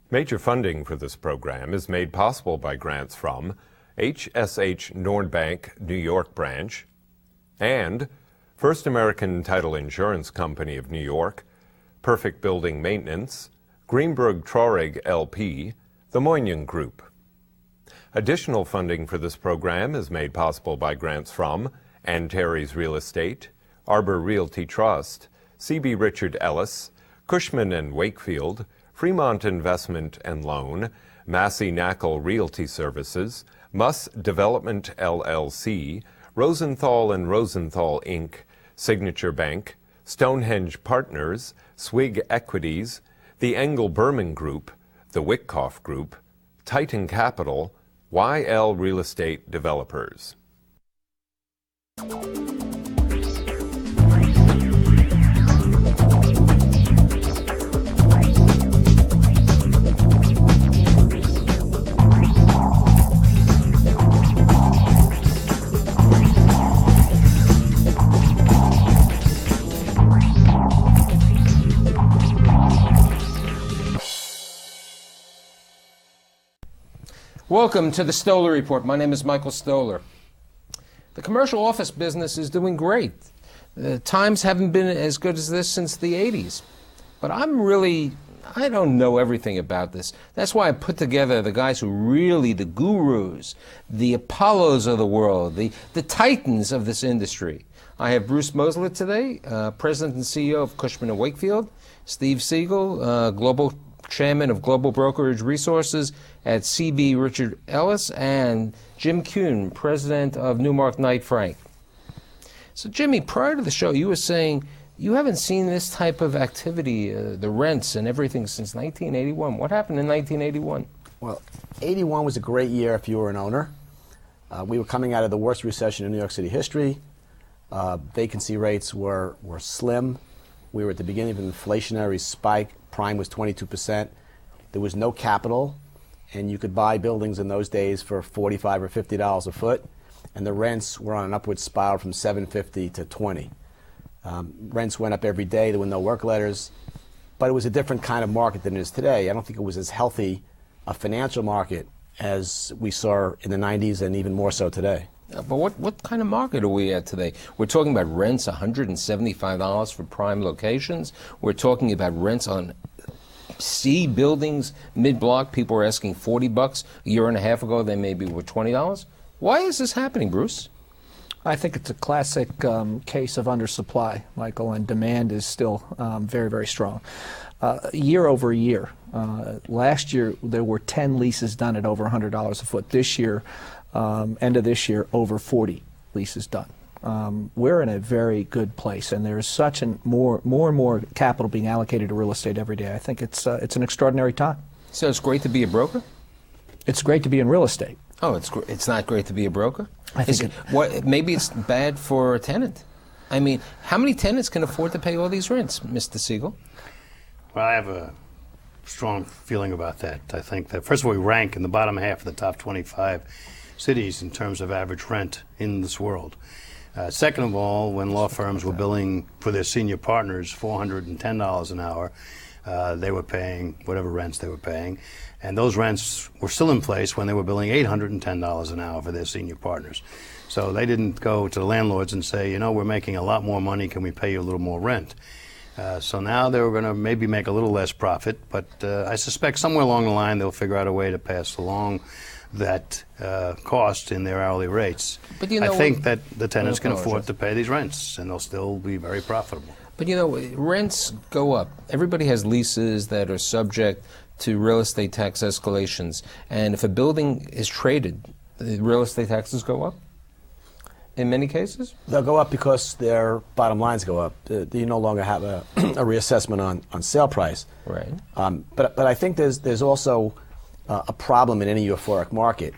Major funding for this program is made possible by grants from HSH Nordbank New York branch and First American Title Insurance Company of New York, Perfect Building Maintenance, Greenberg Traurig LP, the Moynihan Group. Additional funding for this program is made possible by grants from Antares Real Estate, Arbor Realty Trust, C.B. Richard Ellis, Cushman Wakefield, Fremont Investment and Loan, Massey Knackle Realty Services, Muss Development LLC, Rosenthal and Rosenthal Inc., Signature Bank, Stonehenge Partners, Swig Equities, the Engel Berman Group, the Wickoff Group, Titan Capital, YL Real Estate Developers. Welcome to the Stoller Report. My name is Michael Stoller. The commercial office business is doing great. The times haven't been as good as this since the 80s. But I don't know everything about this. That's why I put together the guys who really, the gurus, the Apollos of the world, the titans of this industry. I have Bruce Mosler today, President and CEO of Cushman Wakefield, Steve Siegel, Global Chairman of Global Brokerage Resources at C.B. Richard Ellis, and Jim Kuhn, President of Newmark Knight Frank. So, Jimmy, prior to the show, you were saying you haven't seen this type of activity, the rents and everything, since 1981. What happened in 1981? Well, 81 was a great year if you were an owner. We were coming out of the worst recession in New York City history. Vacancy rates were slim. We were at the beginning of an inflationary spike. Prime was 22%. There was no capital, and you could buy buildings in those days for $45 or $50 a foot, and the rents were on an upward spiral from $7.50 to $20. Rents went up every day. There were no work letters, but it was a different kind of market than it is today. I don't think it was as healthy a financial market as we saw in the 90s and even more so today. But what kind of market are we at today? We're talking about rents $175 for prime locations. We're talking about rents on C buildings, mid-block. People were asking $40. A year and a half ago, they maybe were $20. Why is this happening, Bruce? I think it's a classic case of undersupply, Michael, and demand is still very, very strong. Year over year, last year there were 10 leases done at over $100 a foot. This year, end of this year, over 40 leases done. We're in a very good place, and there's such more and more capital being allocated to real estate every day. I think it's an extraordinary time. So it's great to be a broker? It's great to be in real estate. Oh, it's not great to be a broker? Maybe it's bad for a tenant. I mean, how many tenants can afford to pay all these rents, Mr. Siegel? Well, I have a strong feeling about that. I think that, first of all, we rank in the bottom half of the top 25 cities in terms of average rent in this world. Second of all, when law firms were billing for their senior partners $410 an hour, they were paying whatever rents they were paying. And those rents were still in place when they were billing $810 an hour for their senior partners. So they didn't go to the landlords and say, you know, we're making a lot more money, can we pay you a little more rent? So now they're going to maybe make a little less profit, but I suspect somewhere along the line they'll figure out a way to pass along that cost in their hourly rates. But you know, I think that the tenants can afford to pay these rents, and they'll still be very profitable. But you know, rents go up. Everybody has leases that are subject to real estate tax escalations, and if a building is traded, the real estate taxes go up? In many cases? They'll go up because their bottom lines go up. You no longer have a reassessment on sale price. Right. But I think there's also a problem in any euphoric market.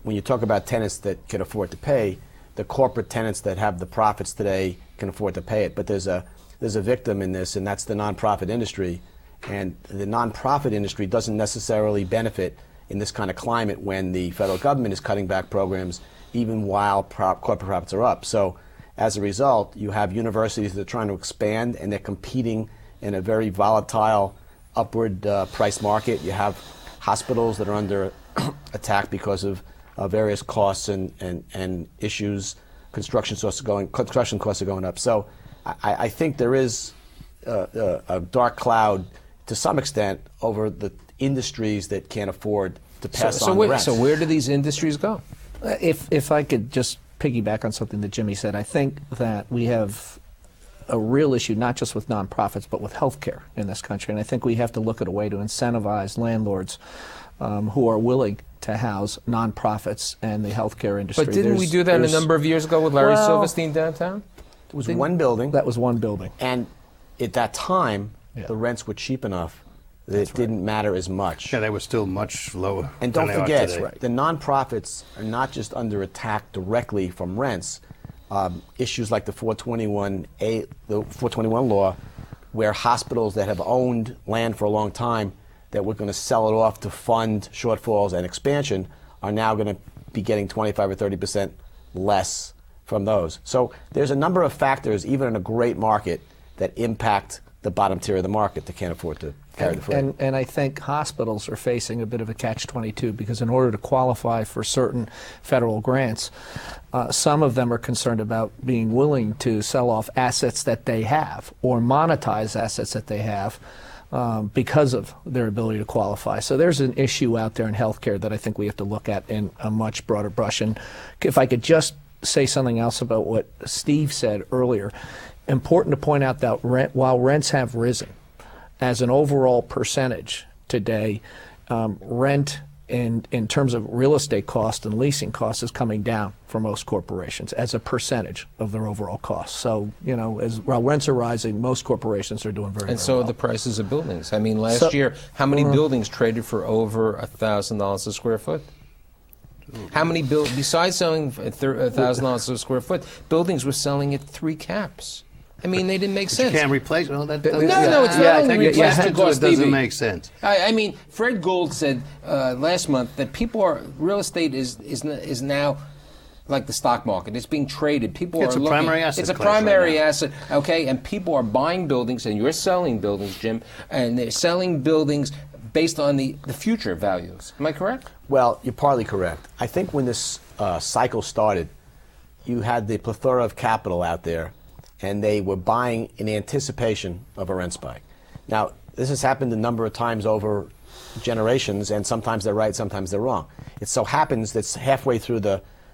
When you talk about tenants that can afford to pay, the corporate tenants that have the profits today can afford to pay it. But there's a victim in this, and that's the nonprofit industry. And the nonprofit industry doesn't necessarily benefit in this kind of climate when the federal government is cutting back programs, even while corporate profits are up. So as a result, you have universities that are trying to expand, and they're competing in a very volatile upward price market. You have hospitals that are under attack because of various costs and issues. Construction costs are going up. So I think there is a dark cloud to some extent over the industries that can't afford to pass on the rent. So where do these industries go? If I could just piggyback on something that Jimmy said, I think that we have a real issue not just with nonprofits but with healthcare in this country, and I think we have to look at a way to incentivize landlords who are willing to house nonprofits and the healthcare industry. But didn't we do that a number of years ago with Larry Silverstein downtown? It was one building. That was one building. And at that time, the rents were cheap enough that it didn't matter as much. Yeah, they were still much lower. And don't forget, the nonprofits are not just under attack directly from rents. Issues like the 421 law, where hospitals that have owned land for a long time that were going to sell it off to fund shortfalls and expansion are now going to be getting 25 or 30% less from those. So there's a number of factors, even in a great market, that impact the bottom tier of the market that can't afford to carry the freight. And I think hospitals are facing a bit of a catch-22 because in order to qualify for certain federal grants, some of them are concerned about being willing to sell off assets that they have or monetize assets that they have because of their ability to qualify. So there's an issue out there in healthcare that I think we have to look at in a much broader brush. And if I could just say something else about what Steve said earlier, important to point out that while rents have risen as an overall percentage today, rent in terms of real estate cost and leasing costs is coming down for most corporations as a percentage of their overall costs. So, while rents are rising, most corporations are doing very well. And so are the prices of buildings. I mean, last year, how many buildings traded for over $1,000 a square foot? How many besides selling $1,000 a square foot, buildings were selling at 3 caps? I mean, they didn't make sense. You can't replace it. No, it's not only replacement cost. It doesn't make sense. I mean, Fred Gould said last month that real estate is now like the stock market. It's being traded. It's a primary asset. It's a primary asset, okay? And people are buying buildings, and you're selling buildings, Jim, and they're selling buildings based on the future values. Am I correct? Well, you're partly correct. I think when this cycle started, you had the plethora of capital out there, and they were buying in anticipation of a rent spike. Now, this has happened a number of times over generations, and sometimes they're right, sometimes they're wrong. It so happens that halfway through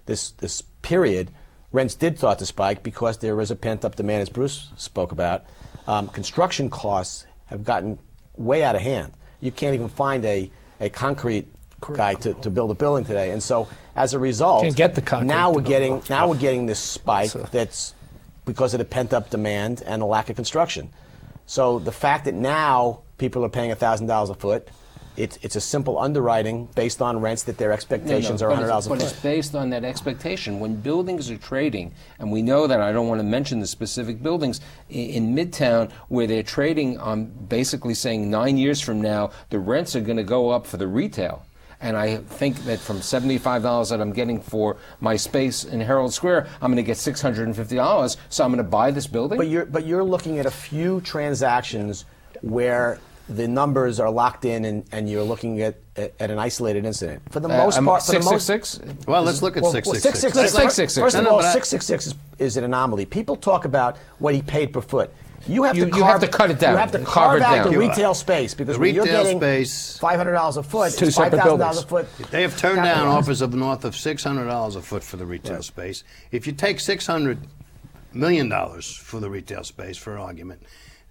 this period, rents did start to spike because there was a pent-up demand, as Bruce spoke about. Construction costs have gotten way out of hand. You can't even find a concrete guy to build a building today, and so as a result, can't get the concrete now we're getting this spike that's because of the pent-up demand and the lack of construction. So the fact that now people are paying $1,000 a foot, it's a simple underwriting based on rents that their expectations are $100 a foot. But it's based on that expectation. When buildings are trading, and we know that, I don't want to mention the specific buildings, in Midtown where they're trading on basically saying 9 years from now, the rents are going to go up for the retail. And I think that from $75 that I'm getting for my space in Herald Square, I'm going to get $650. So I'm going to buy this building. But you're looking at a few transactions where the numbers are locked in, and you're looking at an isolated incident. For the most part, 666. Well, let's look at 666. 666. First of all, 666 is an anomaly. People talk about what he paid per foot. You have to cut it down. You have to carve out the retail space, because when you're getting space, $500 a foot, two separate $5,000 a foot. They have turned down offers of north of $600 a foot for the retail space. If you take $600 million for the retail space, for argument,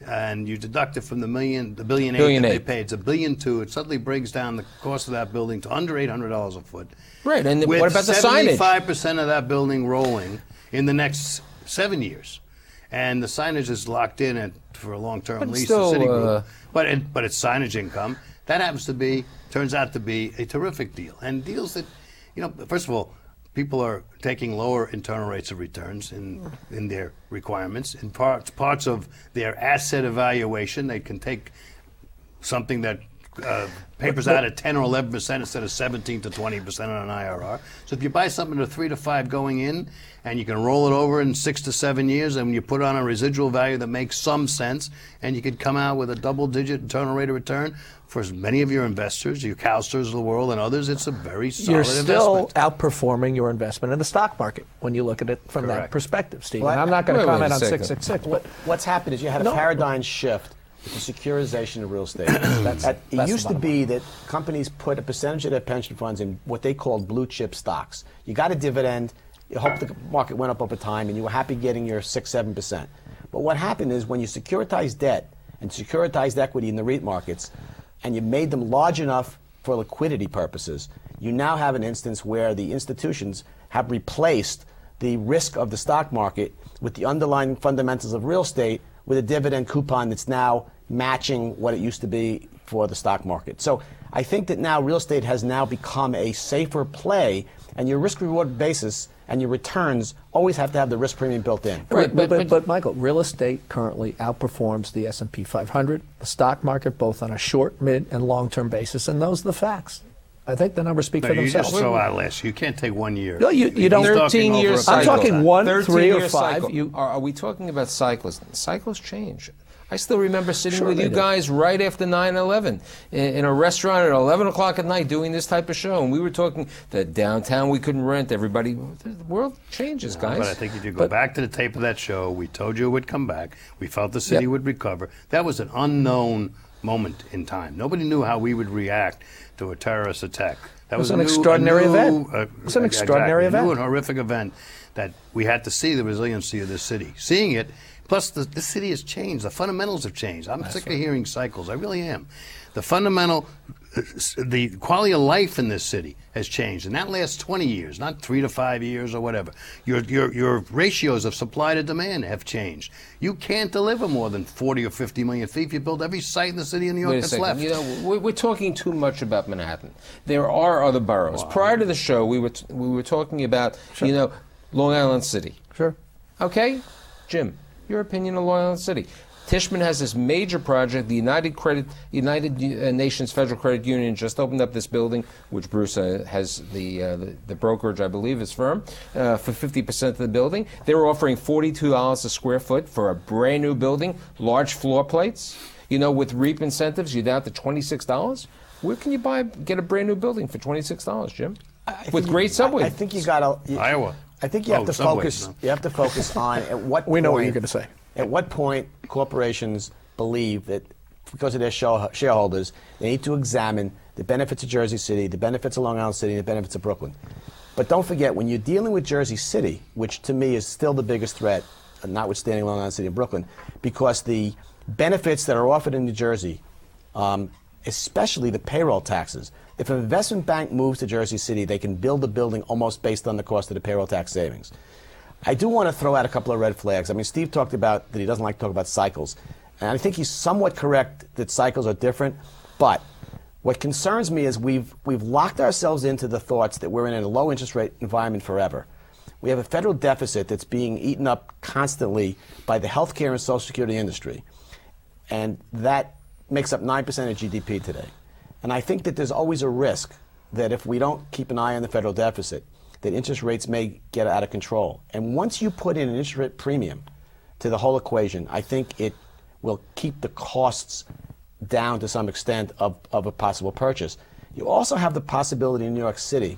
and you deduct it from the $1.8 billion that they paid, it's $1.2 billion. It suddenly brings down the cost of that building to under $800 a foot. Right, and what about the signage? 75% of that building rolling in the next 7 years. And the signage is locked in for a long-term lease to Citigroup. But it's signage income. That turns out to be a terrific deal. And deals that, first of all, people are taking lower internal rates of returns in their requirements. In parts of their asset evaluation, they can take something that papers out at 10 or 11% instead of 17 to 20% on an IRR. So if you buy something at 3 to 5 going in, and you can roll it over in 6 to 7 years, and you put on a residual value that makes some sense, and you could come out with a double-digit internal rate of return for many of your investors, your CalSTRS of the world and others, it's a very solid investment. You're still outperforming your investment in the stock market when you look at it from that perspective, Stephen. Well, I'm not going to comment on second. 666. But What's happened is you had a paradigm shift with the securitization of real estate. It used to be that companies put a percentage of their pension funds in what they called blue chip stocks. You got a dividend, you hope the market went up over time, and you were happy getting your 6-7%. But what happened is when you securitized debt and securitized equity in the REIT markets, and you made them large enough for liquidity purposes, you now have an instance where the institutions have replaced the risk of the stock market with the underlying fundamentals of real estate with a dividend coupon that's now matching what it used to be for the stock market. So I think that now real estate has now become a safer play, and your risk-reward basis and your returns always have to have the risk premium built in. Right, but Michael, real estate currently outperforms the S&P 500, the stock market, both on a short, mid, and long-term basis, and those are the facts. I think the numbers speak for themselves. You just throw out last. You can't take 1 year. No, you don't. 13 years. I'm talking 1, 3, or 5. Are we talking about cycles? Cycles change. I still remember sitting with you guys right after 9/11 in a restaurant at 11 o'clock at night doing this type of show, and we were talking that downtown we couldn't rent. Everybody, the world changes, guys. But I think if you go back to the tape of that show, we told you it would come back. We felt the city would recover. That was an unknown moment in time. Nobody knew how we would react to a terrorist attack. That was an extraordinary event. It was an extraordinary event. A new and horrific event that we had to see the resiliency of this city. Seeing it, plus the city has changed. The fundamentals have changed. I'm sick of hearing cycles. I really am. The quality of life in this city has changed, and that lasts 20 years, not 3 to 5 years or whatever. Your ratios of supply to demand have changed. You can't deliver more than 40 or 50 million feet if you build every site in the city of New York that's left. You know, we're talking too much about Manhattan. There are other boroughs. Wow. Prior to the show, we were talking about Long Island City. Sure. Okay, Jim. Your opinion on Long Island City. Tishman has this major project. The United Nations Federal Credit Union just opened up this building, which Bruce has the brokerage, I believe, his firm, for 50% of the building. They were offering $42 a square foot for a brand new building, large floor plates. You know, with REAP incentives, you're down to $26. Where can you get a brand new building for $26, Jim? With great subway. I think you got Iowa. I think you have to focus. You have to focus on at what we know point, what you're going to say. At what point corporations believe that because of their shareholders, they need to examine the benefits of Jersey City, the benefits of Long Island City, and the benefits of Brooklyn. But don't forget, when you're dealing with Jersey City, which to me is still the biggest threat, notwithstanding Long Island City and Brooklyn, because the benefits that are offered in New Jersey, especially the payroll taxes. If an investment bank moves to Jersey City, they can build a building almost based on the cost of the payroll tax savings. I do want to throw out a couple of red flags. I mean, Steve talked about that he doesn't like to talk about cycles. And I think he's somewhat correct that cycles are different. But what concerns me is we've locked ourselves into the thoughts that we're in a low interest rate environment forever. We have a federal deficit that's being eaten up constantly by the healthcare and Social Security industry. And that makes up 9% of GDP today. And I think that there's always a risk that if we don't keep an eye on the federal deficit, that interest rates may get out of control. And once you put in an interest rate premium to the whole equation, I think it will keep the costs down to some extent of a possible purchase. You also have the possibility in New York City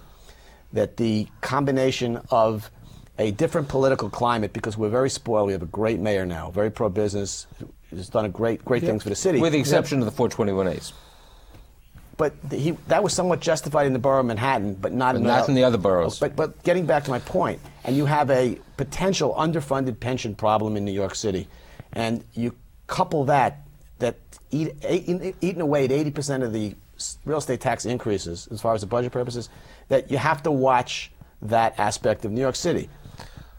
that the combination of a different political climate, because we're very spoiled, we have a great mayor now, very pro-business, who's done great things for the city. With the exception of the 421As. But that was somewhat justified in the borough of Manhattan, but not in the other boroughs. But getting back to my point, and you have a potential underfunded pension problem in New York City, and you couple that eating away at 80% of the real estate tax increases, as far as the budget purposes, that you have to watch that aspect of New York City.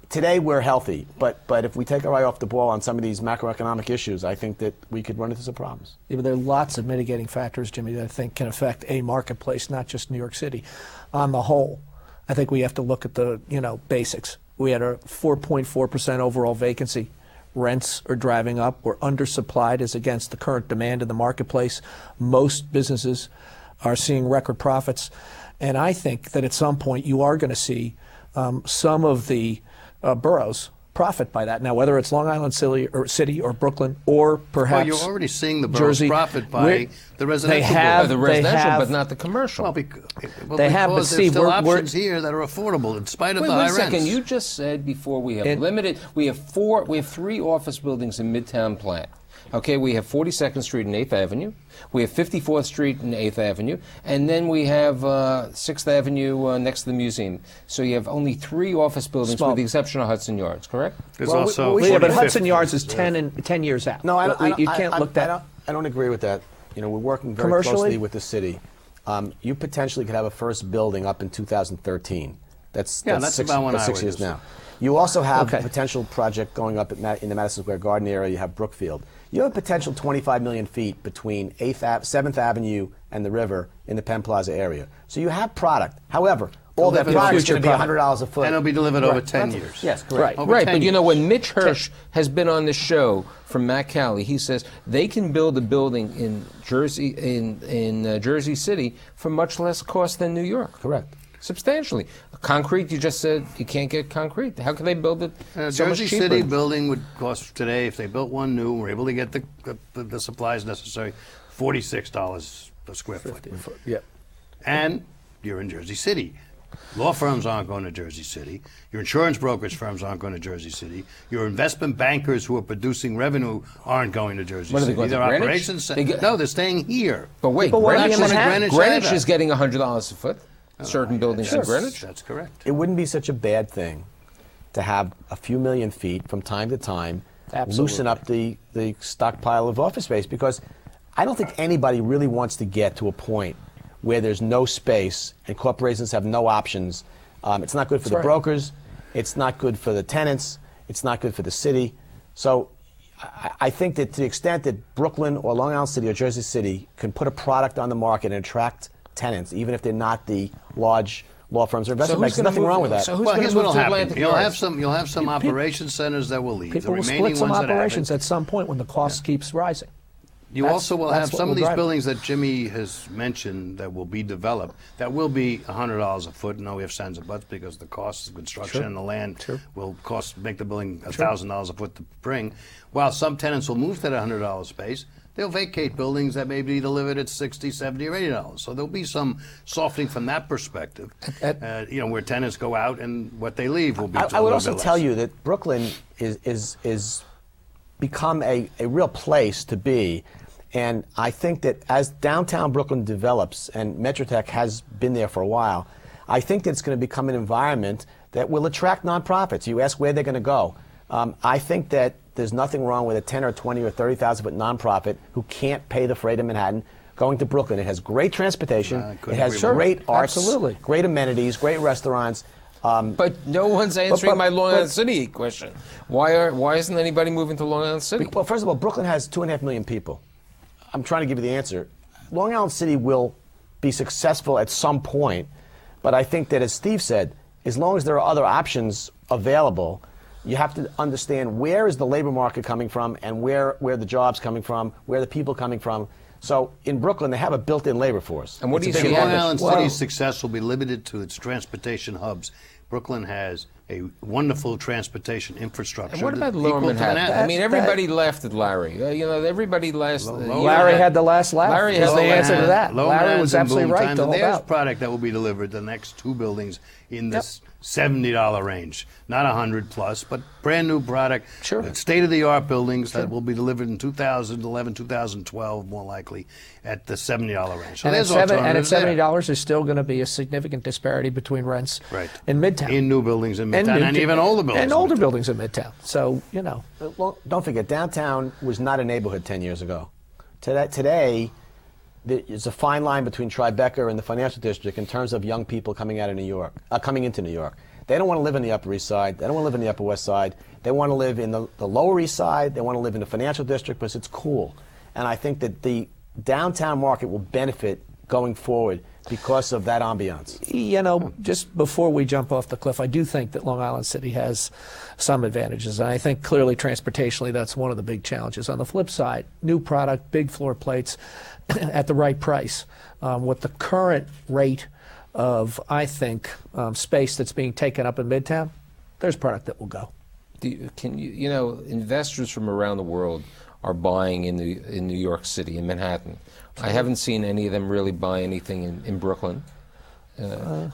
Today we're healthy, but if we take our eye off the ball on some of these macroeconomic issues, I think that we could run into some problems. Yeah, but there are lots of mitigating factors, Jimmy, that I think can affect a marketplace, not just New York City. On the whole, I think we have to look at the basics. We had a 4.4% overall vacancy rents are driving up. We're undersupplied as against the current demand in the marketplace. Most businesses are seeing record profits. And I think that at some point you are going to see some of the boroughs profit by that. Now, whether it's Long Island City or Brooklyn or perhaps you're already seeing the boroughs Jersey, profit by the residential. The residential, but not the commercial. Well, they because have, but there's Steve, still we're options here that are affordable in spite of the high Wait a second. rents. You just said before we have we have 3 office buildings in Midtown Plant. Okay, we have 42nd Street and 8th Avenue. We have 54th Street and 8th Avenue. And then we have 6th Avenue next to the museum. So you have only 3 office buildings with the exception of Hudson Yards, correct? There's also but Hudson Yards is 10 years out. No, you can't look that. I don't agree with that. You know, we're working very Commercially? closely with the city. You potentially could have a first building up in 2013. That's about when I 6 would years assume. now. You also have Okay. a potential project going up in the Madison Square Garden area. You have Brookfield. You have a potential 25 million feet between 7th Avenue and the river in the Penn Plaza area. So you have product. However, all that Delivered product is future going to be product. $100 a foot. and it'll be delivered over 10 years. Yes, correct. Over Right, 10 but you know, years. when Mitch Hirsch has been on the show from Matt Calley, he says they can build a building in Jersey Jersey City for much less cost than New York. Correct. Substantially. Concrete, you just said you can't get concrete. How can they build it so Jersey much cheaper? City building would cost today, if they built one new, we're able to get the supplies necessary, $46 a square foot. Yep. And you're in Jersey City. Law firms aren't going to Jersey City. Your insurance brokerage firms aren't going to Jersey City. Your investment bankers who are producing revenue aren't going to Jersey What are they City. going to Their Greenwich? operations, no, they're staying here. But wait, People working in Greenwich, Manhattan. Greenwich is getting $100 a foot. Certain buildings in Greenwich. That's correct. It wouldn't be such a bad thing to have a few million feet from time to time Absolutely. loosen up the stockpile of office space, because I don't think anybody really wants to get to a point where there's no space and corporations have no options. It's not good for the brokers. It's not good for the tenants. It's not good for the city. So I think that to the extent that Brooklyn or Long Island City or Jersey City can put a product on the market and attract tenants, even if they're not the large law firms or investment banks, who's nothing gonna wrong move- with that. so who's Well, gonna here's move what'll to happen. Atlantic You'll Yards? have some operation centers that will leave. People The will remaining split some ones that operations haven't. at some point when the cost keeps rising. You That's- also will that's have what some will of these drive it. buildings that Jimmy has mentioned that will be developed that will be $100 a foot. No ifs, ands, or buts, because the cost of construction and the land will make the building $1,000 a foot to bring. While some tenants will move to that $100 space, they'll vacate buildings that may be delivered at $60, $70, or $80. So there'll be some softening from that perspective. Where tenants go out and what they leave will be. I would also tell you that Brooklyn is become a real place to be. And I think that as downtown Brooklyn develops, and Metrotech has been there for a while, I think that it's going to become an environment that will attract nonprofits. You ask where they're going to go. I think that there's nothing wrong with a 10 or 20 or 30,000 foot nonprofit who can't pay the freight in Manhattan going to Brooklyn. It has great transportation. It has great arts, Absolutely. great amenities, great restaurants. But no one's answering my Long Island City question. Why isn't anybody moving to Long Island City? Well, first of all, Brooklyn has 2.5 million people. I'm trying to give you the answer. Long Island City will be successful at some point, but I think that, as Steve said, as long as there are other options available, you have to understand where is the labor market coming from and where the jobs coming from, where the people coming from. So in Brooklyn, they have a built-in labor force. And what do you Long see happen? Island City's success will be limited to its transportation hubs. Brooklyn has a wonderful transportation infrastructure. And what about equal Lower to Manhattan? I mean, everybody laughed at Larry. Everybody laughed. Larry had the last laugh. Larry is has the the answer last- to that. Low Larry Manhattan's was in absolutely boom right times, to and hold there's out. product that will be delivered the next 2 buildings in this $70 range, not 100 plus, but brand new product, state-of-the-art buildings that will be delivered in 2011, 2012, more likely, at the $70 range. So And at there's alternatives there. $70, there's still going to be a significant disparity between rents in Midtown. In new buildings in Midtown, and even older buildings. And older buildings in Midtown. So, Well, don't forget, downtown was not a neighborhood 10 years ago. Today, there's a fine line between Tribeca and the financial district in terms of young people coming out of New York, coming into New York. They don't want to live in the Upper East Side. They don't want to live in the Upper West Side. They want to live in the Lower East Side. They want to live in the financial district because it's cool. And I think that the downtown market will benefit going forward. because of that ambiance? You know, just before we jump off the cliff, I do think that Long Island City has some advantages. And I think clearly transportationally that's one of the big challenges. On the flip side, new product, big floor plates at the right price. With the current rate of, I think, space that's being taken up in Midtown, there's product that will go. You know, investors from around the world are buying in New York City, in Manhattan. I haven't seen any of them really buy anything in Brooklyn,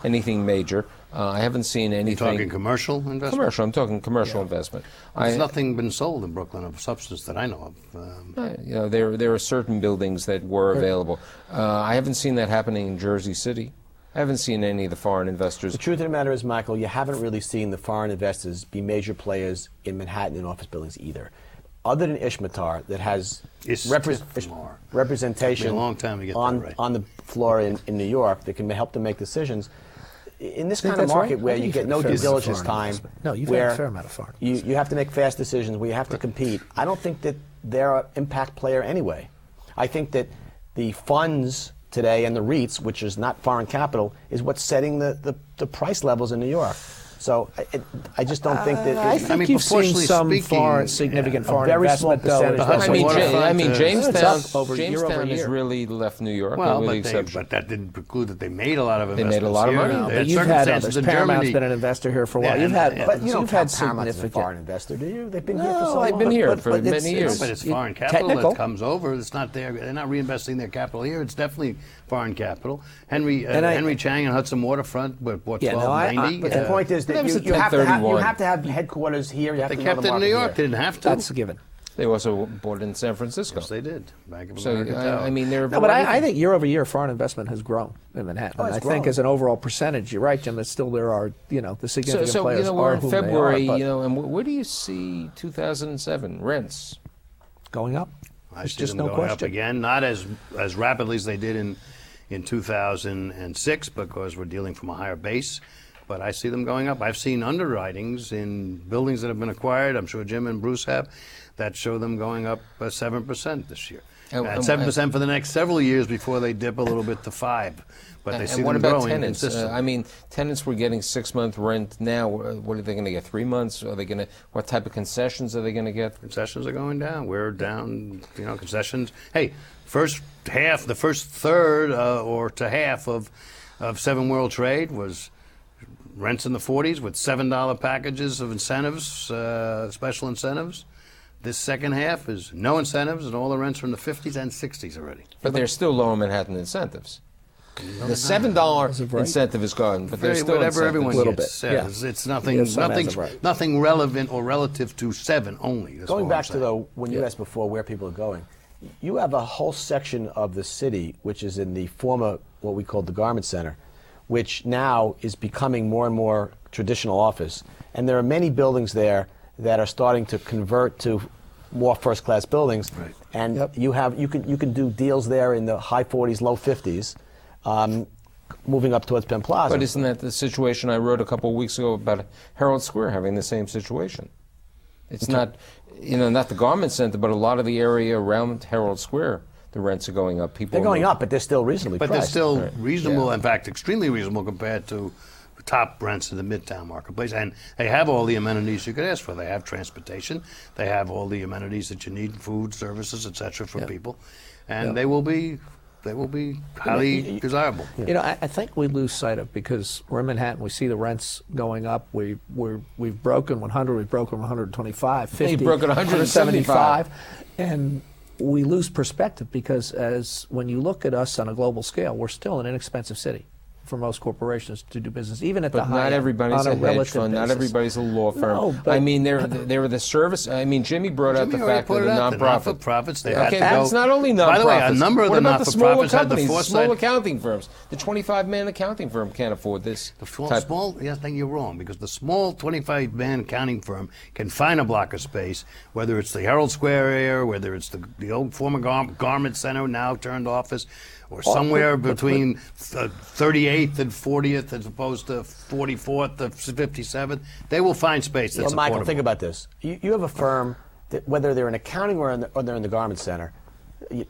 anything major. I haven't seen anything. You're talking commercial investment? Commercial. I'm talking commercial investment. There's nothing been sold in Brooklyn of substance that I know of. You know, there are certain buildings that were available. I haven't seen that happening in Jersey City. I haven't seen any of the foreign investors. The truth of the matter is, Michael, you haven't really seen the foreign investors be major players in Manhattan and office buildings either. Other than Ishmatar, that has representation a long time to get on, that right. on the floor in New York that can help them make decisions. In this kind of market where you get no due diligence time, you've where had a fair amount of foreign you have to make fast decisions, where you have to compete, I don't think that they're an impact player anyway. I think that the funds today and the REITs, which is not foreign capital, is what's setting the price levels in New York. So I just don't think that. I think you've seen some significant foreign investment, though. I mean, Jamestown over has really left New York. Well, but that didn't preclude that they made a lot of investments. They made a lot of money. No, but you've had others. Paramount's been an investor here for a while. But you don't have Paramount as a foreign investor, do you? They've been here for so long. I've been here for many years. But it's foreign capital that comes over. It's not there. They're not reinvesting their capital here. It's definitely foreign capital. Henry Chang and Hudson Waterfront, what, 1290? But the point is that you have to have headquarters here. You have they to kept it in New York. They didn't have to. That's a given. They also bought it in San Francisco. Yes, they did. Bank of So America. I mean, they're. No, but I think year over year, foreign investment has grown in Manhattan. Oh, I grown. think as an overall percentage, you're right, Jim. That still there are the significant players. So we're in February. Are, and where do you see 2007 rents going up? I see just them no going question. up again, not as rapidly as they did in 2006, because we're dealing from a higher base. But I see them going up. I've seen underwritings in buildings that have been acquired, I'm sure Jim and Bruce have, that show them going up 7% this year. And 7% for the next several years before they dip a little bit to 5%. But they see them growing. And what about tenants? consistently. I mean, tenants were getting 6-month rent now. What are they going to get? 3 months? Are they going to? What type of concessions are they going to get? Concessions are going down. We're down. Concessions. Hey, the first third or to half of Seven World Trade was rents in the 40s with $7 packages of incentives, special incentives. This second half is no incentives, and all the rents are in the 50s and 60s already. But there's still lower Manhattan incentives. The $7 incentive is gone, but there's still whatever incentives. everyone Little gets. bit, yeah. It's nothing relevant or relative to 7 only. Going back to when you asked before where people are going, you have a whole section of the city which is in the former what we called the Garment Center, which now is becoming more and more traditional office. And there are many buildings there that are starting to convert to more first-class buildings. Right. And you can do deals there in the high 40s, low 50s, moving up towards Penn Plaza. But isn't that the situation I wrote a couple of weeks ago about Herald Square having the same situation? It's not, not the Garment Center, but a lot of the area around Herald Square. The rents are going up. They're going up, but they're still reasonably priced. But they're still reasonable, in fact, extremely reasonable compared to top rents in the Midtown marketplace. And they have all the amenities you could ask for. They have transportation. They have all the amenities that you need, food, services, et cetera, for people. And they will be highly desirable. I think we lose sight of, because we're in Manhattan, we see the rents going up. We've broken 100, we've broken 125, 50, you've broken 175. And we lose perspective, because when you look at us on a global scale, we're still an inexpensive city for most corporations to do business, even at the high end. But not everybody's a hedge fund, not everybody's a law firm. No, but I mean, they're the service. I mean, Jimmy brought out the fact that the not-for-profits, they have to go. It's not only non-profits. By the way, a number of the not-for-profits had the foresight. Small accounting firms. The 25-man accounting firm can't afford this. I think you're wrong, because the small 25-man accounting firm can find a block of space, whether it's the Herald Square area, whether it's the old former Garment Center, now turned office, or somewhere between 38th and 40th as opposed to 44th to 57th. They will find space that's affordable. Michael, think about this. You have a firm that, whether they're in accounting or they're in the Garment Center,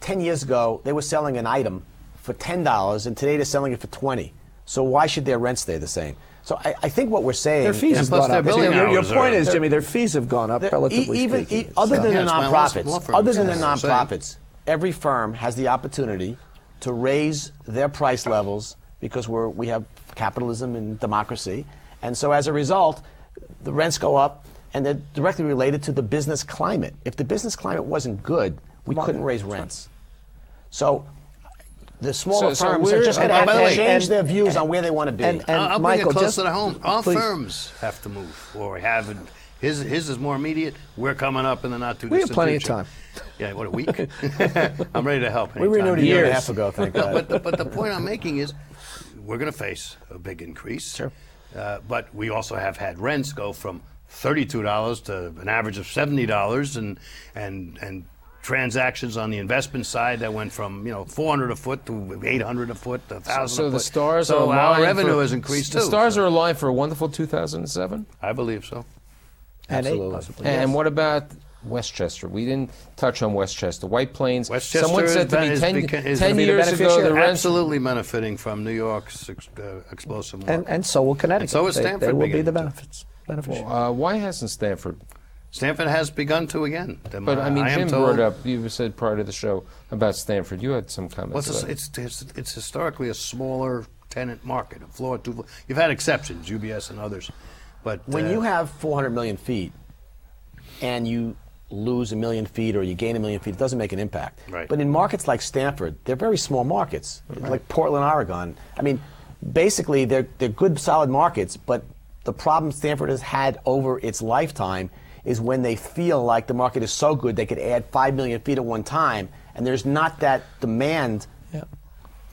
10 years ago, they were selling an item for $10, and today they're selling it for $20. So why should their rent stay the same? So I think what we're saying... Their fees have plus gone up. their building Your hours point are- is, Jimmy, their fees have gone up, relatively speaking. Other than Yeah, the it's my law firm nonprofits, every firm has the opportunity to raise their price levels because we have capitalism and democracy. And so as a result, the rents go up, and they're directly related to the business climate. If the business climate wasn't good, we couldn't raise rents. So the smaller So firms we're- are just going to and by have the to way, change their views on where they want to be. I'll Michael, bring it just closer to home. All please. firms have to move, or have it. His is more immediate. We're coming up in the not too We have distant plenty of future. time. Yeah, what, a week? I'm ready to help. we anytime. renewed a year and a Years. half ago, thank No, God. but the point I'm making is we're going to face a big increase. Sure. But we also have had rents go from $32 to an average of $70, and transactions on the investment side that went from $400 a foot to $800 a foot to $1,000 a foot. So the stars so are our aligned revenue for, has increased the too. stars so are aligned for a wonderful 2007. I believe so. And Absolutely. 8 possibly. And what about Westchester? We didn't touch on Westchester. White Plains. Westchester Someone said to me is 10 gonna be the years ago beneficiary. the rents. Absolutely benefiting from New York's explosive market. And so will Connecticut. And so is They Stanford will be beginning the to. beneficiary. Why hasn't Stanford? Stanford has begun to again. But I mean, am Jim told- brought up. You said prior to the show about Stanford. You had some comments. Well, about it. it's historically a smaller tenant market, a floor, 2 floor. You've had exceptions, UBS and others, but When you have 400 million feet and you lose 1 million feet or you gain 1 million feet, it doesn't make an impact. Right. But in markets like Stanford, they're very small markets, like Portland, Oregon. I mean, basically, they're good, solid markets, but the problem Stanford has had over its lifetime is when they feel like the market is so good they could add 5 million feet at one time, and there's not that demand. Yeah.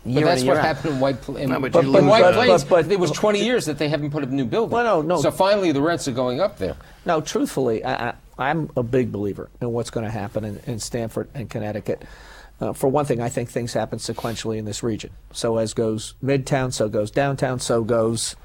But that's what happened in White Plains. No, but But you in lose White that. Plains, But- it was 20 years that they haven't put up a new building. Well, no. So finally, the rents are going up there. No, truthfully, I'm a big believer in what's going to happen in Stanford and Connecticut. For one thing, I think things happen sequentially in this region. So as goes Midtown, so goes downtown, so goes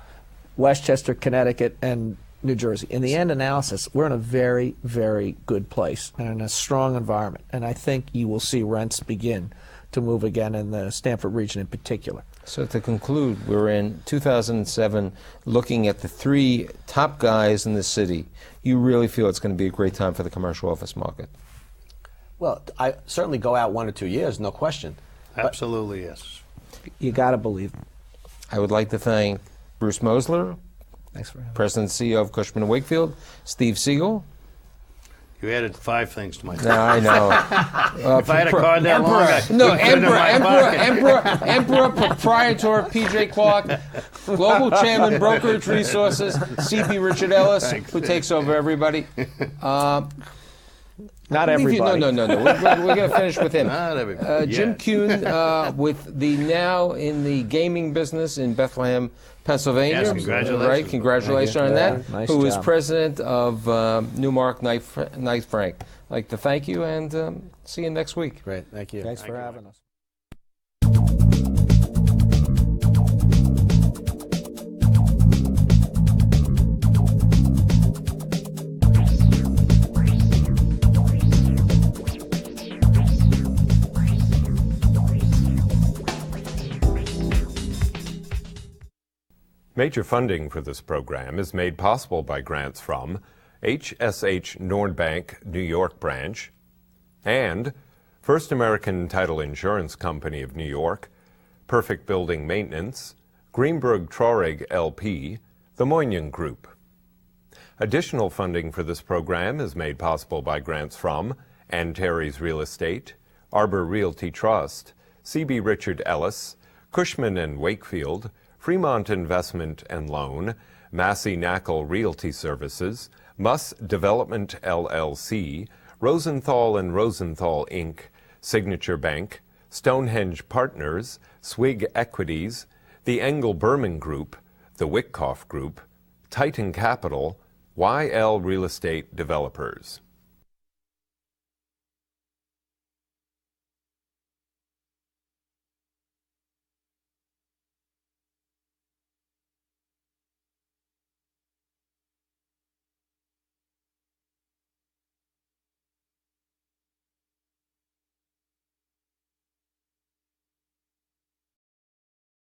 Westchester, Connecticut, and New Jersey. In the end analysis, we're in a very, very good place and in a strong environment. And I think you will see rents begin to move again in the Stanford region in particular. So to conclude, we're in 2007 looking at the 3 top guys in the city. You really feel it's going to be a great time for the commercial office market? Well, I certainly go out 1 or 2 years, no question. absolutely yes. You got to believe it. I would like to thank Bruce Mosler, Thanks for having me. President and CEO of Cushman Wakefield, Steve Siegel. You added 5 things to my No, I know. If I had a card that long, I No, would put it in my pocket. Emperor, Proprietor, PJ Clark, Global Chairman, Brokerage Resources, CP Richard Ellis, Thanks. who takes over everybody. Not everybody. No. We're going to finish with him. Not everybody. Jim Yes. Kuhn, with the now in the gaming business in Bethlehem, Pennsylvania. Yes, congratulations. Right, congratulations on that. Yeah, nice who is job. president of Newmark Knight Frank. I'd like to thank you and see you next week. Great, thank you. Thanks for having us. Major funding for this program is made possible by grants from HSH Nordbank New York branch and First American Title Insurance Company of New York, Perfect Building Maintenance, Greenberg Traurig LP, the Moynihan Group. Additional funding for this program is made possible by grants from Antares Real Estate, Arbor Realty Trust, C.B. Richard Ellis, Cushman Wakefield, Fremont Investment and Loan, Massey Knackle Realty Services, Muss Development LLC, Rosenthal and Rosenthal Inc., Signature Bank, Stonehenge Partners, Swig Equities, the Engel Berman Group, the Wickoff Group, Titan Capital, YL Real Estate Developers.